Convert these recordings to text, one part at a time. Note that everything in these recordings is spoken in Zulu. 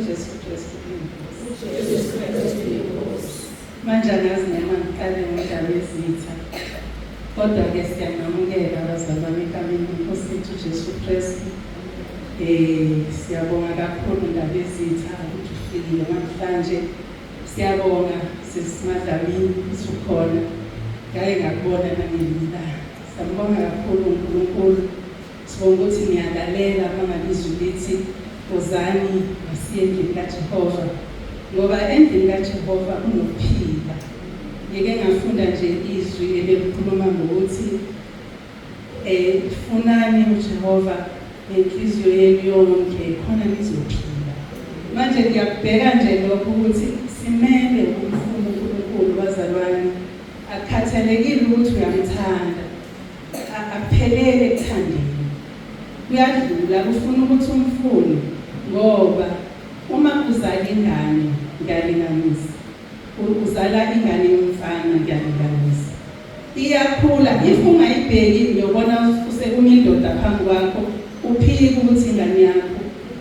uJesu Kristu manje angazi noma ngiqale ngodaba ezitha, kodwa-ke siyanamukela abazali bami egameni leNkosi yethu uJesu Kristu. Siyabonga kakhulu ndaba ezitha ukuthi ufikile namhlanje. Siyabonga sisimadlamini usukhona, ngake ngakubona nangelila. Siyambonga kakhulu uNkulunkulu. Sibonga ukuthi ngiyalalela mangabe izwi lithi wozani asiye endlini kaJehova, ngoba endlini kaJehova kunokuphila. Ngike ngafunda nje izwi elikhuluma ngokuthi funani uJehova ngenhliziyo yenu yonke khona nizophila. Manje ngiyakubheka nje lokho ukuthi simele ukumfuna uNkulunkulu bazalwane, akukhathalekile ukuthi uyamthanda, akuphelele ekuthandeni. Kuyadlula kufuna ukuthi umfune, ngoba uma uzala ingane ngiyalinganisa, uzala ingane yomfana ngiyalinganisa, iyakhula. If ungayibheki uyobona sekunendoda phambi kwakho, uphike ukuthi ingane yakho,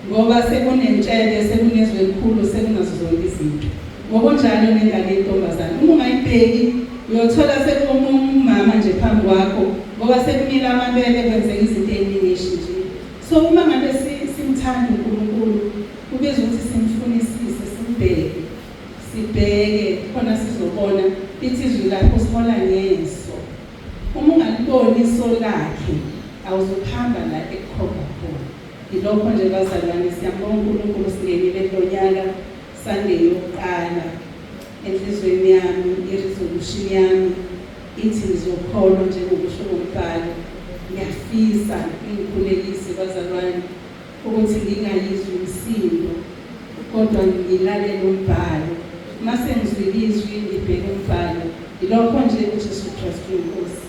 ngoba sekunentshele, sekunezwe elikhulu, sekunazo zonke izinto. Ngokunjalo nengane yentombazane, uma ungayibheki uyothola sekumama nje phambi kwakho, ngoba sekumila amabele kwenzeka izinto eziningi eshintshe. So uma ngabe simthanda uNkulunkulu, kubizwa ukuthi simfunisise, simbheke, sibheke khona sizobona lithi izwi lakho sihola ngeso. Uma ungaliboni iso lakhe awuzohamba la ekukhomba khona. Yilokho nje bazalwane, siyambonga uNkulunkulu singenile lo nyaka Sunday yokuqala. Enhlizweni yami i-resolution yami ithi ngizokholwa njengokusho kombhalo. Ngiyafisa ngikhulekise bazalwane ukuthi ngingayizwi umsindo, kodwa ngilalele umbhalo. Mase ngizwile izwi ngibheke umbhalo. Yilokho nje uJesu Kristu Inkosi.